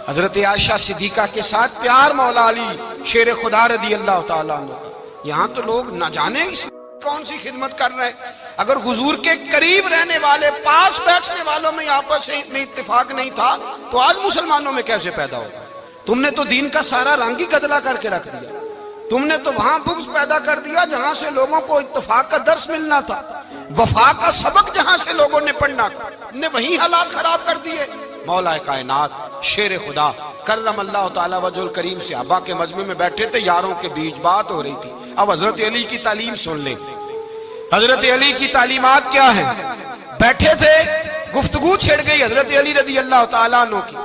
حضرت عائشہ صدیقہ کے ساتھ پیار مولا علی شیر خدا رضی اللہ تعالیٰ عنہ۔ یہاں تو لوگ نہ جانے اس کون سی خدمت کر رہے ہیں۔ اگر حضور کے قریب رہنے والے پاس بیٹھنے والوں میں آپس میں اتفاق نہیں تھا تو آج مسلمانوں میں کیسے پیدا ہوگا؟ تم نے تو دین کا سارا رنگ ہی گدلا کر کے رکھ دیا، تم نے تو وہاں بغض پیدا کر دیا جہاں سے لوگوں کو اتفاق کا درس ملنا تھا، وفا کا سبق جہاں سے لوگوں نے پڑھنا تھا، نے وہی حالات خراب کر دیے۔ مولا کائنات شیر خدا کرم اللہ تعالیٰ وجہ الکریم صحابہ کے مجمع میں بیٹھے تھے، یاروں کے بیچ بات ہو رہی تھی۔ اب حضرت علی کی تعلیم سن لیں، حضرت علی کی تعلیمات کیا ہیں؟ بیٹھے تھے، گفتگو چھڑ گئی حضرت علی رضی اللہ تعالیٰ عنہ کی،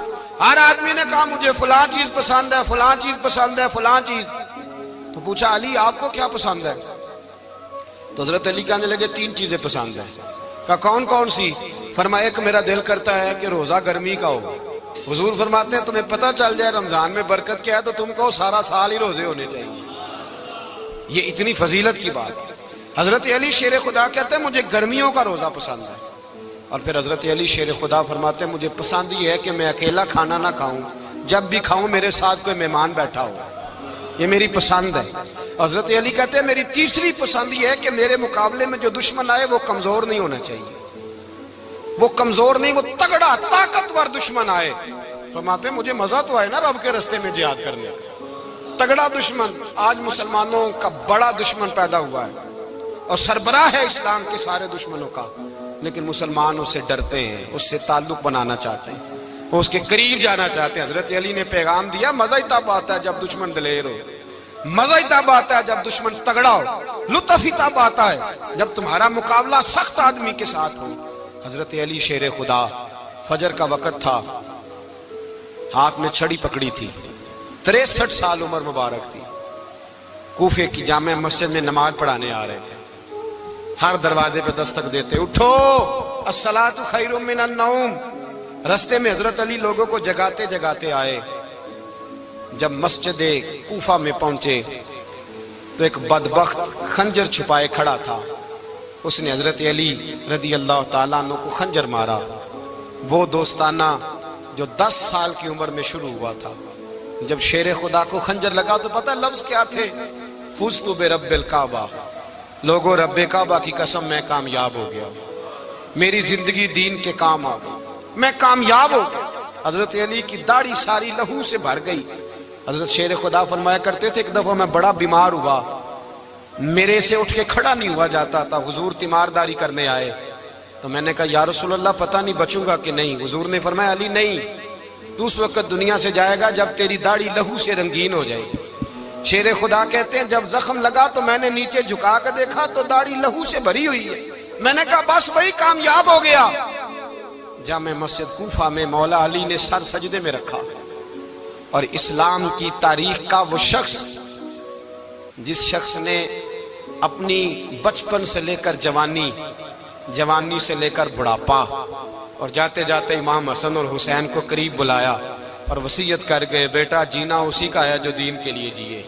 ہر آدمی نے کہا مجھے فلاں چیز پسند ہے، فلاں چیز پسند ہے، فلاں چیز۔ تو پوچھا علی آپ کو کیا پسند ہے؟ تو حضرت علی کہنے لگے تین چیزیں پسند ہیں۔ کہا کون کون سی؟ فرمایا ایک میرا دل کرتا ہے کہ روزہ گرمی کا ہو۔ حضور فرماتے ہیں تمہیں پتہ چل جائے رمضان میں برکت کیا ہے تو تم کو سارا سال ہی روزے ہونے چاہیے، یہ اتنی فضیلت کی بات۔ حضرت علی شیر خدا کہتے ہیں مجھے گرمیوں کا روزہ پسند ہے۔ اور پھر حضرت علی شیر خدا فرماتے ہیں مجھے پسند یہ ہے کہ میں اکیلا کھانا نہ کھاؤں، جب بھی کھاؤں میرے ساتھ کوئی مہمان بیٹھا ہو، یہ میری پسند ہے۔ حضرت علی کہتے ہیں میری تیسری پسند یہ ہے کہ میرے مقابلے میں جو دشمن آئے وہ کمزور نہیں ہونا چاہیے، وہ کمزور نہیں، وہ تگڑا طاقتور دشمن آئے۔ فرماتے ہیں مجھے مزہ تو آئے نا رب کے رستے میں جہاد کرنے کا، تگڑا دشمن۔ آج مسلمانوں کا بڑا دشمن پیدا ہوا ہے اور سربراہ ہے اسلام کے سارے دشمنوں کا، لیکن مسلمان اس سے ڈرتے ہیں، اس سے تعلق بنانا چاہتے ہیں، وہ اس کے قریب جانا چاہتے ہیں۔ حضرت علی نے پیغام دیا مزہ ہی تب آتا ہے جب دشمن دلیر ہو، مزہ ہی تب آتا ہے جب دشمن تگڑا ہو، لطف ہی تب آتا ہے جب تمہارا مقابلہ سخت آدمی کے ساتھ ہو۔ حضرت علی شیر خدا، فجر کا وقت تھا، ہاتھ میں چھڑی پکڑی تھی، 63 سال عمر مبارک تھی، کوفے کی جامع مسجد میں نماز پڑھانے آ رہے تھے، ہر دروازے پہ دستک دیتے، اٹھو الصلاۃ خیر من النوم۔ رستے میں حضرت علی لوگوں کو جگاتے جگاتے آئے، جب مسجد کوفہ میں پہنچے تو ایک بدبخت خنجر چھپائے کھڑا تھا، اس نے حضرت علی رضی اللہ تعالیٰ عنہ کو خنجر مارا، وہ دوستانہ جو 10 سال کی عمر میں شروع ہوا تھا۔ جب شیر خدا کو خنجر لگا تو پتہ لفظ کیا تھے؟ فزت برب الکعبہ، لوگوں رب کعبہ کی قسم میں کامیاب ہو گیا، میری زندگی دین کے کام آ گئی، میں کامیاب ہو گیا۔ حضرت علی کی داڑھی ساری لہو سے بھر گئی۔ حضرت شیر خدا فرمایا کرتے تھے، ایک دفعہ میں بڑا بیمار ہوا، میرے سے اٹھ کے کھڑا نہیں ہوا جاتا تھا، حضور تیمارداری کرنے آئے تو میں نے کہا یا رسول اللہ پتہ نہیں بچوں گا کہ نہیں۔ حضور نے فرمایا علی نہیں، تو اس وقت دنیا سے جائے گا جب تیری داڑھی لہو سے رنگین ہو جائے گی۔ شیر خدا کہتے ہیں جب زخم لگا تو میں نے نیچے جھکا کر دیکھا تو داڑھی لہو سے بھری ہوئی ہے، میں نے کہا بس وہی کامیاب ہو گیا۔ جامع مسجد کوفہ میں مولا علی نے سر سجدے میں رکھا، اور اسلام کی تاریخ کا وہ شخص جس شخص نے اپنی بچپن سے لے کر جوانی، جوانی سے لے کر بڑھاپا، اور جاتے جاتے امام حسن اور حسین کو قریب بلایا اور وصیت کر گئے بیٹا جینا اسی کا ہے جو دین کے لیے جیے۔